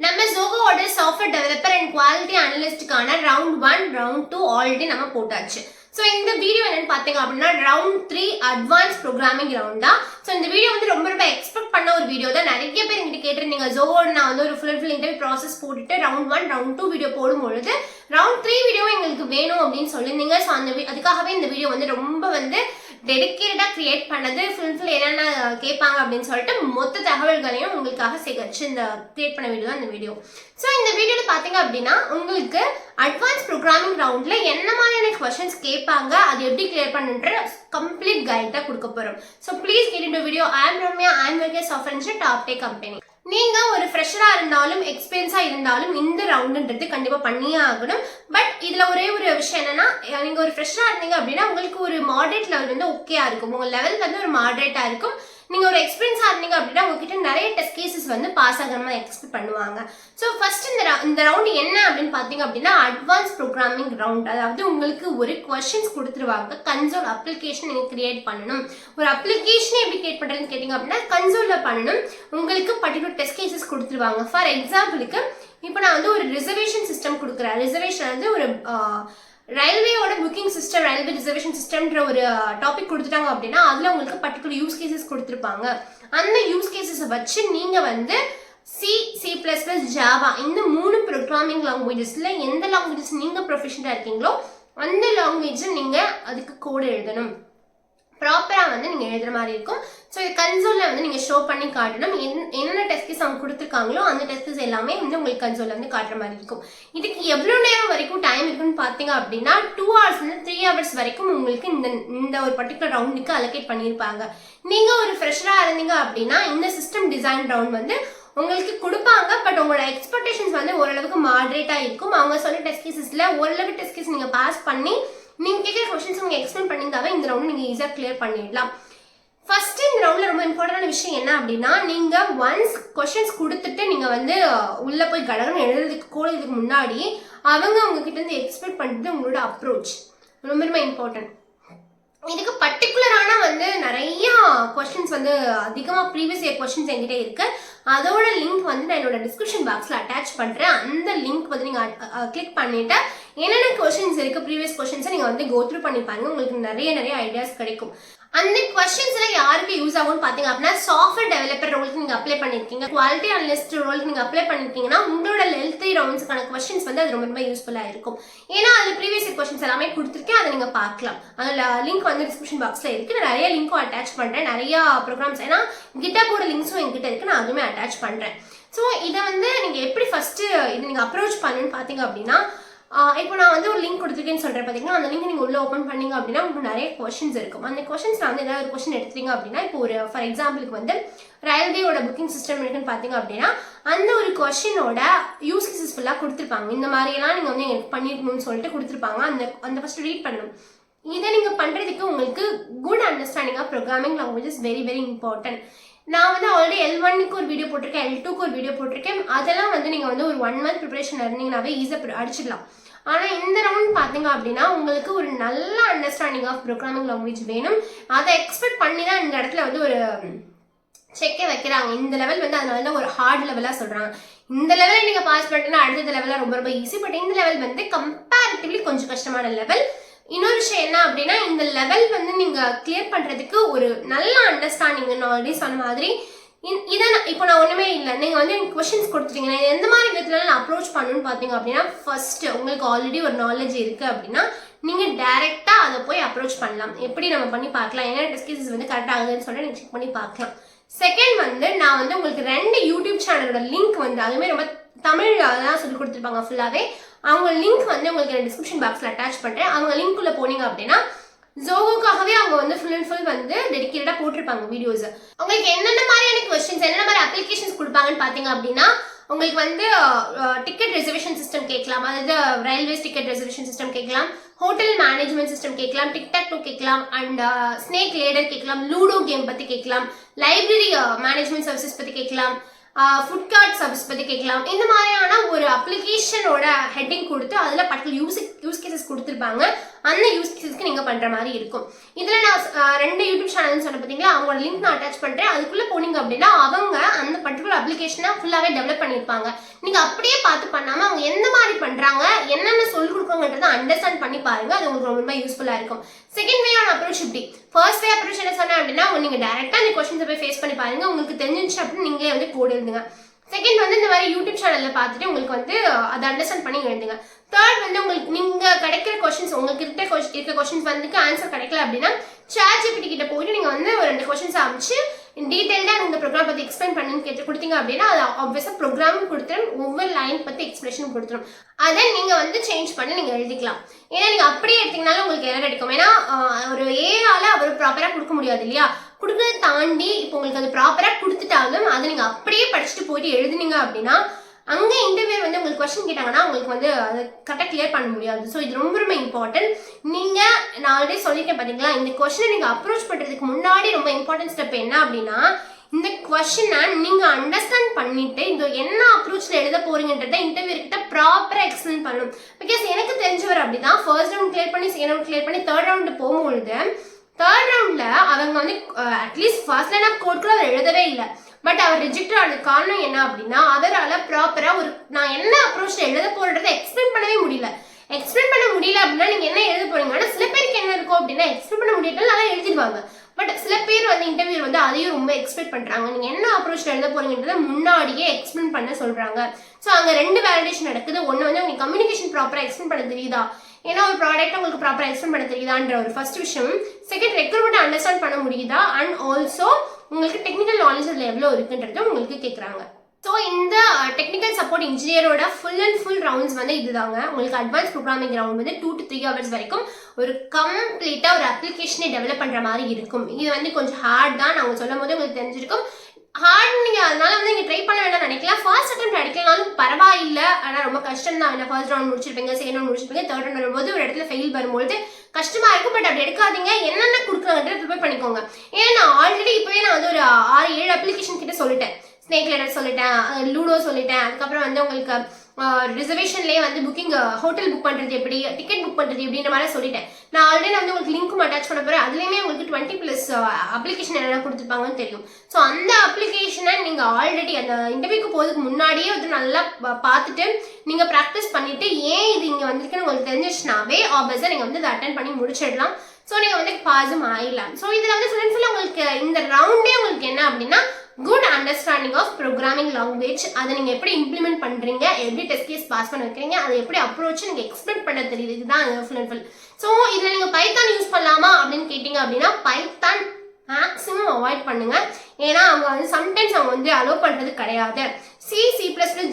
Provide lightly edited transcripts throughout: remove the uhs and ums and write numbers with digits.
நம்ம Zoho software developer and quality அனலிஸ்டுக்கான round 1 round 2 already நம்ம போட்டாச்சு. ஸோ இந்த வீடியோ என்னன்னு பார்த்தீங்க அப்படின்னா ரவுண்ட் 3 அட்வான்ஸ் ப்ரோக்ராமிங் ரவுண்ட் தான். ஸோ இந்த வீடியோ வந்து ரொம்ப எக்ஸ்பெக்ட் பண்ண ஒரு வீடியோ தான். நிறைய பேர் எங்கிட்ட கேட்டிருந்தீங்க Zoho நான் வந்து ஒரு ஃபுல் இன்டர்வியூ ப்ராசஸ் போட்டுட்டு ரவுண்ட் 1 ரவுண்ட் 2 வீடியோ போடும்பொழுது ரவுண்ட் 3 வீடியோ எங்களுக்கு வேணும் அப்படின்னு சொல்லியிருந்தீங்க. ஸோ அதுக்காகவே இந்த வீடியோ வந்து ரொம்ப டெடிக்கேட்டடா கிரியேட் பண்ணது ஃபுல் என்னென்ன கேட்பாங்க அப்படின்னு சொல்லிட்டு மொத்த தகவல்களையும் உங்களுக்காக சேகரிச்சு இந்த கிரியேட் பண்ண வீடியோ தான் இந்த வீடியோ. ஸோ இந்த வீடியோல பாத்தீங்க அப்படின்னா உங்களுக்கு அட்வான்ஸ் ப்ரோக்ராமிங் ரவுண்ட்ல என்ன மாதிரியான கொஸ்டின்ஸ் கேட்பாங்க, அது எப்படி கிளியர் பண்ணுன்ற கம்ப்ளீட் கைட் தான் கொடுக்க போறோம். So please get into video. I am Ramya, I am working software engineer top tech company. நீங்க ஒரு ஃப்ரெஷரா இருந்தாலும் எக்ஸ்பீரியன்ஸா இருந்தாலும் இந்த ரவுண்டுன்றது கண்டிப்பா பண்ணியே ஆகணும். பட் இதுல ஒரே ஒரு விஷயம் என்னன்னா, நீங்க ஒரு ஃப்ரெஷரா இருந்தீங்க அப்படின்னா உங்களுக்கு ஒரு மாடரேட் லெவல் வந்து ஓகேயா இருக்கும். உங்க லெவல் வந்து ஒரு மாடரேட்டா இருக்கும். நீங்க ஒரு எக்ஸ்பீரியன்ஸா இருந்தீங்க அப்படின்னா உங்ககிட்ட நிறைய டெஸ்ட் கேசஸ் வந்து பாஸ் ஆகாம எக்ஸ்பெக்ட் பண்ணுவாங்க. ஸோ ஃபர்ஸ்ட் இந்த ரவுண்ட் என்ன அப்படின்னு பாத்தீங்க அப்படின்னா அட்வான்ஸ் ப்ரோக்ராமிங் ரவுண்ட். அதாவது உங்களுக்கு ஒரு கொஸ்டின்ஸ் கொடுத்துருவாங்க. கன்சோல் அப்ளிகேஷன் நீங்க கிரியேட் பண்ணணும். ஒரு அப்ளிகேஷன் எப்படி கிரியேட் பண்றதுன்னு கேட்டீங்க அப்படின்னா கன்சோல்ல பண்ணணும். உங்களுக்கு பர்டிகுலர் டெஸ்ட் கேசஸ் கொடுத்துருவாங்க. ஃபார் எக்ஸாம்பிளுக்கு இப்போ நான் வந்து ஒரு ரிசர்வேஷன் சிஸ்டம் கொடுக்குறேன். ரிசர்வேஷன் வந்து ஒரு ரயில்வேயோட புக்கிங் சிஸ்டம், ரயில்வே ரிசர்வேஷன் சிஸ்டம்ன்ற ஒரு டாபிக் கொடுத்துட்டாங்க அப்படின்னா அதுல உங்களுக்கு பர்டிகுலர் யூஸ் கேசஸ் கொடுத்துருப்பாங்க. அந்த யூஸ் கேசஸை வச்சு நீங்க வந்து C++, ஜாவா இந்த 3 ப்ரோக்ராமிங் லாங்குவேஜஸ்ல எந்த லாங்குவேஜஸ் நீங்க ப்ரொஃபஷனலா இருக்கீங்களோ அந்த லாங்குவேஜ் நீங்க அதுக்கு கோடு எழுதணும். ப்ராப்பரா வந்து நீங்க எழுதுற மாதிரி இருக்கும். ஸோ இது கன்சோல்ல வந்து நீங்க ஷோ பண்ணி காட்டணும். என்னென்ன டெஸ்ட் கேஸ் அவங்க கொடுத்துருக்காங்களோ அந்த டெஸ்ட் கேஸ் எல்லாமே வந்து உங்களுக்கு கன்சோல்ல வந்து காட்டுற மாதிரி இருக்கும். இதுக்கு எவ்வளவு நேரம் வரைக்கும் டைம் இருக்குன்னு பாத்தீங்க அப்படின்னா 2 hours 3 hours வரைக்கும் உங்களுக்கு இந்த ஒரு பர்டிகுலர் ரவுண்டுக்கு அலோகேட் பண்ணியிருப்பாங்க. நீங்க ஒரு ஃப்ரெஷரா இருந்தீங்க அப்படின்னா இந்த சிஸ்டம் டிசைன் ரவுண்ட் வந்து உங்களுக்கு கொடுப்பாங்க. பட் உங்களோட எக்ஸ்பெக்டேஷன்ஸ் வந்து ஓரளவுக்கு மாடரேட்டா இருக்கும். அவங்க சொன்ன டெஸ்ட் கேசஸ்ல ஓரளவுக்கு டெஸ்ட் கேஸ் நீங்க பாஸ் பண்ணி நீங்க கேட்குற கொஸ்டின்ஸ் நீங்க எக்ஸ்பிளைன் பண்ணியிருந்தாவே இந்த ரவுண்ட் நீங்க ஈஸியா கிளியர் பண்ணிடலாம். ஃபர்ஸ்ட் இந்த ரவுண்ட்ல ரொம்ப இம்பார்ட்டன்டான விஷயம் என்ன அப்படின்னா, நீங்க ஒன்ஸ் கொஸ்டின்ஸ் கொடுத்துட்டு நீங்க வந்து உள்ள போய் கடகன்னு எழுதுறதுக்கு கோடுறதுக்கு முன்னாடி அவங்க உங்ககிட்ட இருந்து எக்ஸ்பெக்ட் பண்றது உங்களோட அப்ரோச் ரொம்ப இம்பார்ட்டன்ட். இதுக்கு பர்டிகுலரான வந்து நிறைய கொஸ்டின்ஸ் வந்து அதிகமாக ப்ரீவியஸ் இயர் கொஸ்டின்ஸ் என்கிட்ட இருக்கு. அதோட லிங்க் வந்து நான் என்னோட டிஸ்கிரிப்ஷன் பாக்ஸ்ல அட்டாச் பண்றேன். அந்த லிங்க் வந்து நீங்க கிளிக் பண்ணிட்டு என்னென்ன கொஸ்டின்ஸ் இருக்கு ப்ரீவியஸ் கொஸ்டின்ஸை நீங்க வந்து கோத்ரூ பண்ணி பாருங்க. உங்களுக்கு நிறைய ஐடியாஸ் கிடைக்கும். அந்த கொஸ்டின்ஸ்ல யாருக்கு யூஸ் ஆகும்னு பாத்தீங்க அப்படின்னா சாஃப்ட்வேர் டெவலப்பர் ரோலுக்கு நீங்க அப்ளை பண்ணிருக்கீங்க, குவாலிட்டி அனலிஸ்ட் ரோலுக்கு நீங்க அப்ளை பண்ணிருக்கீங்கன்னா உங்களோட லெவல் 3 ரவுண்ட்ஸ்க்கான கொஸ்டின்ஸ் வந்து அது ரொம்ப யூஸ்ஃபுல்லா இருக்கும். ஏன்னா அது ப்ரீவியஸ் கொஸ்டின்ஸ் எல்லாமே கொடுத்துருக்கேன். அதை நீங்க பார்க்கலாம். அதுல லிங்க் வந்து டிஸ்கிரிப்ஷன் பாக்ஸ்ல இருக்கு. நான் நிறைய லிங்க்கும் அட்டாச் பண்றேன். நிறைய ப்ரோக்ராம்ஸ் ஏன்னா கிட்டபோட லிங்க்ஸும் என்கிட்ட இருக்கு. நான் அதுவுமே அட்டாச் பண்றேன். ஸோ இதை வந்து நீங்க எப்படி ஃபர்ஸ்ட் இது நீங்க அப்ரோச் பண்ணணும்னு பாத்தீங்க அப்படின்னா, இப்போ நான் வந்து ஒரு லிங்க் கொடுத்துருக்கேன்னு சொல்றேன் பாத்தீங்கன்னா, அந்த லிங்க் நீங்க உள்ள ஓப்பன் பண்ணீங்க அப்படின்னா உங்களுக்கு நிறைய கொஸ்டின்ஸ் இருக்கும். அந்த கொஸ்டின்ஸ்ல வந்து ஏதாவது ஒரு கொஸ்டின் எடுத்தீங்க அப்படின்னா, இப்போ ஒரு ஃபார் எக்ஸாம்பிளுக்கு வந்து ரயில்வேயோட புக்கிங் சிஸ்டம் இருக்குன்னு பாத்தீங்க அப்படின்னா அந்த ஒரு கொஸ்டினோட யூஸ் கேசஸ் ஃபுல்லா கொடுத்துருப்பாங்க. இந்த மாதிரி எல்லாம் நீங்க வந்து எனக்கு பண்ணிருக்கணும்னு சொல்லிட்டு கொடுத்துருப்பாங்க. அந்த ஃபர்ஸ்ட் ரீட் பண்ணணும். இதை நீங்க பண்றதுக்கு உங்களுக்கு good understanding of programming language is very important. நான் வந்து ஆல்ரெடி L1க்கு ஒரு வீடியோ போட்டிருக்கேன், L2க்கு ஒரு வீடியோ போட்டிருக்கேன். அதெல்லாம் வந்து நீங்க வந்து ஒரு 1 month ப்ரிப்பரேஷன் இருந்தீங்கன்னாவே ஈஸியாக அடிச்சிடலாம். ஆனா இந்த ரவுண்ட் பாத்தீங்க அப்படின்னா உங்களுக்கு ஒரு நல்ல அண்டர்ஸ்டாண்டிங் ஆஃப் ப்ரோக்ராமிங் லாங்குவேஜ் வேணும். அதை எக்ஸ்பெக்ட் பண்ணி தான் இந்த இடத்துல வந்து ஒரு செக்கே வைக்கிறாங்க. இந்த லெவல் வந்து அதனால தான் ஒரு ஹார்ட் லெவலா சொல்றாங்க. இந்த லெவலில் நீங்க பாஸ் பண்ணிட்டீங்கன்னா அடுத்த லெவலில் ரொம்ப ஈஸி. பட் இந்த லெவல் வந்து கம்பேரிட்டிவ்லி கொஞ்சம் கஷ்டமான லெவல். இன்னொரு விஷயம் என்ன அப்படின்னா, இந்த லெவல் வந்து நீங்க கிளியர் பண்றதுக்கு ஒரு நல்ல அண்டர்ஸ்டாண்டிங் நான் ஆல்ரெடி சொன்ன மாதிரி இதை இப்போ நான் ஒண்ணுமே இல்லை. நீங்க வந்து கொஸ்டின்ஸ் கொடுத்துட்டீங்கன்னா எந்த மாதிரி விதத்துல நான் அப்ரோச் பண்ணணும்னு பாத்தீங்க அப்படின்னா, ஃபர்ஸ்ட் உங்களுக்கு ஆல்ரெடி ஒரு நாலேஜ் இருக்கு அப்படின்னா நீங்க டைரக்டா அதை போய் அப்ரோச் பண்ணலாம். எப்படி நம்ம பண்ணி பார்க்கலாம், என்ன டெஸ்ட் கேசஸ் வந்து கரெக்ட் ஆகுதுன்னு சொல்லிட்டு நீங்க செக் பண்ணி பார்க்கலாம். செகண்ட் வந்து நான் வந்து உங்களுக்கு 2 யூடியூப் சேனலோட லிங்க் வந்து அதுவுமே ரொம்ப தமிழ் தான் சொல்லி கொடுத்துருப்பாங்க ஃபுல்லாவே. அவங்க லிங்க் வந்து உங்களுக்கு டிஸ்கிரிப்ஷன் பாக்ஸ்ல அட்டாச் பண்றேன். அவங்க லிங்க் உள்ள போனீங்க அப்படின்னா Zohoக்காகவே அவங்க வந்து ஃபுல் வந்து டெடிகேட்டடா போட்டிருப்பாங்க வீடியோஸ். உங்களுக்கு என்னென்ன மாதிரியான கொஸ்டின்ஸ் என்னென்ன மாதிரி அப்ளிகேஷன்ஸ் கொடுப்பாங்கன்னு பாத்தீங்க அப்படின்னா, உங்களுக்கு வந்து டிக்கெட் ரிசர்வேஷன் சிஸ்டம் கேட்கலாம், அதாவது ரயில்வேஸ் டிக்கெட் ரிசர்வேஷன் சிஸ்டம் கேட்கலாம், ஹோட்டல் மேனேஜ்மெண்ட் சிஸ்டம் கேட்கலாம், டிக்டாக் 2 கேட்கலாம், அண்ட் ஸ்னேக் லேடர் கேட்கலாம், லூடோ கேம் பத்தி கேட்கலாம், லைப்ரரி மேனேஜ்மெண்ட் சர்வீசஸ் பத்தி கேட்கலாம், ஃபுட் கார்ட் சர்வீஸ் பத்தி கேட்கலாம். இந்த மாதிரியான ஒரு அப்ளிகேஷனோட ஹெட்டிங் கொடுத்து அதுல பர்டிகுலர் யூஸ் கேசஸ் கொடுத்துருப்பாங்க. அந்த யூஸ் கேஸ்க்கு நீங்க பண்ற மாதிரி இருக்கும். இதுல நான் 2 யூடியூப் சேனல் சொன்ன பாத்தீங்களா, அவங்களோட லிங்க் நான் அட்டாச் பண்றேன். அதுக்குள்ள போனீங்க அப்படின்னா அவங்க அந்த பர்டிகுலர் அப்ளிகேஷனை ஃபுல்லாவே டெவலப் பண்ணிருப்பாங்க. நீங்க அப்படியே பார்த்து பண்ணாம அவங்க எந்த மாதிரி பண்றாங்க, என்னென்ன சொல்லி கொடுக்குறோங்கிறத அண்டர்ஸ்டாண்ட் பண்ணி பாருங்க. அது உங்களுக்கு ரொம்ப யூஸ்ஃபுல்லா இருக்கும். செகண்ட் வே ஆன் அப்ரோச் இப்படி. ஃபர்ஸ்ட் வே அப்ரோச் என்ன சொன்னேன் அப்படின்னா, நீங்க டைரக்டா இந்த கொஸ்டின்ஸை போய் ஃபேஸ் பண்ணி பாருங்க. உங்களுக்கு தெரிஞ்சிச்சு அப்படின்னு நீங்களே வந்து கோட் எழுதுங்க. செகண்ட் வந்து இந்த மாதிரி யூடியூப் சேனல்ல பார்த்துட்டு உங்களுக்கு வந்து அதை அண்டர்ஸ்டாண்ட் பண்ணி எழுதுங்க. தேர்ட் வந்து உங்களுக்கு நீங்க கிடைக்கிற கொஸ்டின்ஸ், உங்களுக்கு இருக்க கொஸ்டின்ஸ் வந்து ஆன்சர் கிடைக்கல அப்படின்னா ChatGPT கிட்ட போயிட்டு நீங்க வந்து ஒரு 2 கொஸ்டின்ஸ் அமைச்சு டீடைல்டா இந்த ப்ரோக்ராம் பத்தி எக்ஸ்பிளைன் பண்ணுன்னு கேட்டு கொடுத்தீங்க அப்படின்னா அது ஆப்வியஸா ப்ரோக்ராமும் கொடுத்துரும், ஒவ்வொரு லைன் பத்தி எக்ஸ்பிளேஷன் கொடுத்துரும். அதை நீங்க வந்து சேஞ்ச் பண்ணி நீங்க எழுதிக்கலாம். ஏன்னா நீங்க அப்படியே எடுத்தீங்கனாலும் உங்களுக்கு எரர் அடிக்கும். ஏன்னா ஒரு ஏஆல அவர் ப்ராப்பரா கொடுக்க முடியாது இல்லையா. கொடுக்கறத தாண்டி இப்போ உங்களுக்கு அது ப்ராப்பரா கொடுத்துட்டாலும் அதை நீங்க அப்படியே படிச்சுட்டு போயிட்டு எழுதுனீங்க அப்படின்னா அங்கே இன்டர்வியூ வந்து உங்களுக்கு கொஸ்டின் கேட்டாங்கன்னா உங்களுக்கு வந்து அதை கரெக்டாக கிளியர் பண்ண முடியாது. ஸோ இது ரொம்ப ரொம்ப இம்பார்ட்டன்ட். நீங்கள் நான் ஆல்ரெடி சொல்லிட்டேன் பார்த்தீங்களா, இந்த கொஸ்டினை நீங்கள் அப்ரோச் பண்ணுறதுக்கு முன்னாடி ரொம்ப இம்பார்ட்டன்ட் ஸ்டெப் என்ன அப்படின்னா, இந்த கொஸ்டினை நீங்கள் அண்டர்ஸ்டாண்ட் பண்ணிட்டு இந்த என்ன அப்ரோச்சில் எழுத போறீங்கன்றத இன்டர்வியூ கிட்ட ப்ராப்பராக எக்ஸ்பிளைன் பண்ணணும். பிகாஸ் எனக்கு தெரிஞ்சவர் அப்படிதான் ஃபர்ஸ்ட் ரவுண்ட் கிளியர் பண்ணி செகண்ட் ரவுண்ட் கிளியர் பண்ணி தேர்ட் ரவுண்டு போகும்பொழுது தேர்ட் ரவுண்ட்ல அவங்க வந்து at least first line of code கூட அவர் எழுதவே இல்லை. பட் அவர் ரிஜெக்ட் ஆனதுக்கு காரணம் என்ன அப்படின்னா அவரால் ப்ராப்பரா ஒரு நான் என்ன அப்ரோச்ல எழுத போறதை எக்ஸ்பிளைன் பண்ணவே முடியல. எக்ஸ்பிளைன் பண்ண முடியல அப்படின்னா நீங்க என்ன எழுத போறீங்கன்னா சில பேருக்கு என்ன இருக்கும் அப்படின்னா எக்ஸ்பிளைன் பண்ண முடியல நல்லா எழுதிடுவாங்க. பட் சில பேர் வந்து இன்டர்வியூ வந்து அதையும் ரொம்ப எக்ஸ்பெக்ட் பண்றாங்க. நீங்க என்ன அப்ரோச்ல எழுத போறீங்கன்றத முன்னாடியே எக்ஸ்பிளைன் பண்ண சொல்றாங்க. ஸோ அங்க 2 வேலிடேஷன் நடக்குது. ஒன்று வந்து உங்களுக்கு கம்யூனிகேஷன் ப்ராப்பரா எக்ஸ்பிளைன் பண்ண தெரியுதா, ஏன்னா ஒரு ப்ராடக்ட் உங்களுக்கு ப்ராப்பரா எக்ஸ்பிளைன் பண்ண தெரியுதான்ற ஒரு ஃபர்ஸ்ட் விஷயம். செகண்ட் ரெக்ரூட்மெண்ட் அண்டர்ஸ்டாண்ட் பண்ண முடியுதா, அண்ட் ஆல்சோ உங்களுக்கு டெக்னிக்கல் நாலேஜ் அதில் எவ்வளோ இருக்குன்றது உங்களுக்கு கேட்குறாங்க. ஸோ இந்த டெக்னிக்கல் சப்போர்ட் இன்ஜினியரோட ஃபுல் அண்ட் ஃபுல் ரவுண்ட்ஸ் வந்து இதுதாங்க. உங்களுக்கு அட்வான்ஸ் ப்ரோக்ராமிங் ரவுண்ட் வந்து 2 to 3 hours வரைக்கும் ஒரு கம்ப்ளீட்டாக ஒரு அப்ளிகேஷனை டெவலப் பண்ணுற மாதிரி இருக்கும். இது வந்து கொஞ்சம் ஹார்ட் தான், நாங்கள் சொல்லும் போது உங்களுக்கு தெரிஞ்சிருக்கும். ஹார்ட் நீங்கள் அதனால வந்து நீங்கள் ட்ரை பண்ண வேண்டாம் நினைக்கலாம். ஃபர்ஸ்ட் அட்டெம்ப்ட் அடிக்கலனாலும் பரவாயில்லை, ஆனால் ரொம்ப கஷ்டம் தான். ஃபர்ஸ்ட் ரவுண்ட் முடிச்சிருப்பீங்க, செகண்ட் ரவுண்ட் முடிச்சிருப்பீங்க, தேர்ட் ரவுண்ட் வரும்போது ஒரு இடத்துல ஃபெயில் வரும்போது கஷ்டமா இருக்கும். பட் அப்படி எடுக்காதீங்க. என்னென்ன கொடுக்குறாங்கன்றத ப்ரிப்பேர் பண்ணிக்கோங்க. ஏன்னா நான் ஆல்ரெடி இப்போவே நான் வந்து ஒரு 6-7 அப்ளிகேஷன் கிட்ட சொல்லிட்டேன். ஸ்னேக் லேடர் சொல்லிட்டேன், லூடோ சொல்லிட்டேன், அதுக்கப்புறம் வந்து உங்களுக்கு ரிசர்வேஷன்லேயே வந்து புக்கிங் ஹோட்டல் புக் பண்ணுறது எப்படி, டிக்கெட் புக் பண்ணுறது எப்படின்ற மாதிரி சொல்லிட்டேன். நான் ஆல்ரெடி வந்து உங்களுக்கு லிங்க்கும் அட்டாச் பண்ண போகிறேன். அதுலேயுமே உங்களுக்கு 20+ அப்ளிகேஷன் என்னென்ன கொடுத்துருப்பாங்கன்னு தெரியும். ஸோ அந்த அப்ளிகேஷனை நீங்கள் ஆல்ரெடி அந்த இன்டர்வியூக்கு போகிறதுக்கு முன்னாடியே வந்து நல்லா பார்த்துட்டு நீங்கள் ப்ராக்டிஸ் பண்ணிவிட்டு ஏன் இது இங்கே வந்திருக்குன்னு உங்களுக்கு தெரிஞ்சிச்சுனாவே ஆப்வியஸாக நீங்கள் வந்து அதை அட்டென்ட் பண்ணி முடிச்சிடலாம். ஸோ நீங்கள் வந்து பாஸும் ஆயிடலாம். ஸோ இதில் வந்து ஃபுல் அண்ட் ஃபுல்லாக உங்களுக்கு இந்த ரவுண்டே உங்களுக்கு என்ன அப்படின்னா good understanding of programming language, அதை நீங்கள் எப்படி இம்ப்ளிமெண்ட் பண்ணுறீங்க, எப்படி டெஸ்ட் கேஸ் பாஸ் பண்ண வைக்கிறீங்க, அதை எப்படி அப்ரோச் நீங்கள் எக்ஸ்பிளைன் பண்ண தெரியுது, இதுதான் ஃபுல் அண்ட் ஃபுல். ஸோ இதில் நீங்கள் பைத்தான் யூஸ் பண்ணலாமா அப்படின்னு கேட்டிங்க அப்படின்னா பைத்தான் மேக்ஸிமம் அவாய்ட் பண்ணுங்க. ஏன்னா அவங்க வந்து சம்டைம்ஸ் அவங்க வந்து அலோவ் பண்ணுறது கிடையாது. C++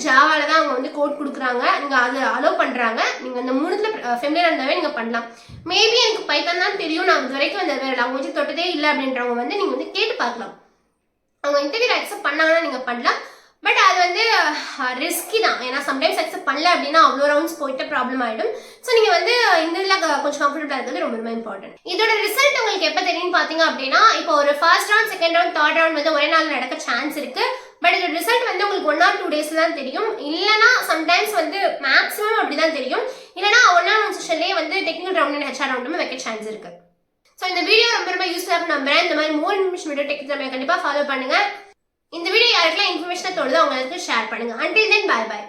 ஜாவால தான் அவங்க வந்து கோட் கொடுக்குறாங்க, நீங்கள் அதை அலோவ் பண்ணுறாங்க. நீங்கள் இந்த 3த்துல ஃபெமிலியர் இருந்தாவே நீங்கள் பண்ணலாம். மேபி எனக்கு பைத்தான் தான் தெரியும், நான் இது வரைக்கும் அந்த வேறு லாங்குவேஜ் தொட்டதே இல்லை அப்படின்றவங்க வந்து நீங்கள் வந்து கேட்டு பார்க்கலாம். அவங்க இன்டர்வியூ அக்செப்ட் பண்ணாங்கன்னா நீங்கள் பண்ணலாம். பட் அது வந்து ரிஸ்கி தான். ஏன்னா சம்டைம்ஸ் அக்செப்ட் பண்ணல அப்படின்னா அவ்வளோ ரவுண்ட்ஸ் போயிட்டு ப்ராப்ளம் ஆகிடும். ஸோ நீங்கள் வந்து இந்த இதில் கொஞ்சம் கம்ஃபர்டபுளாக இருக்கிறது ரொம்ப ரொம்ப இம்பார்ட்டன்ட். இதோட ரிசல்ட் உங்களுக்கு எப்போ தெரியும்னு பார்த்தீங்க அப்படின்னா இப்போ ஒரு first round, second round, third round வந்து ஒரே நாள் நடக்க சான்ஸ் இருக்கு. பட் இதோட ரிசல்ட் வந்து உங்களுக்கு 1 or 2 days தான் தெரியும். இல்லைனா சம்டைம்ஸ் வந்து மேக்ஸிமம் அப்படி தான் தெரியும். இல்லைனா 1 or 1 செஷன்லேயே வந்து டெக்னிக்கல் ரவுண்ட் அண்ட் HR ரவுண்டுமே வைக்க சான்ஸ் இருக்கு. ஸோ இந்த வீடியோ ரொம்ப ரொம்ப யூஸ்ஃபுல்லாக நம்புறேன். இந்த மாதிரி மோர் இன்ஃபர்மேஷன் வீடியோ டெக்னிக்கல் கண்டிப்பாக ஃபாலோ பண்ணுங்க. இந்த வீடியோ யாருக்கெல்லாம் இன்ஃபர்மேஷனை தோணுதோ அவங்களுக்கு ஷேர் பண்ணுங்க. Until then, bye bye.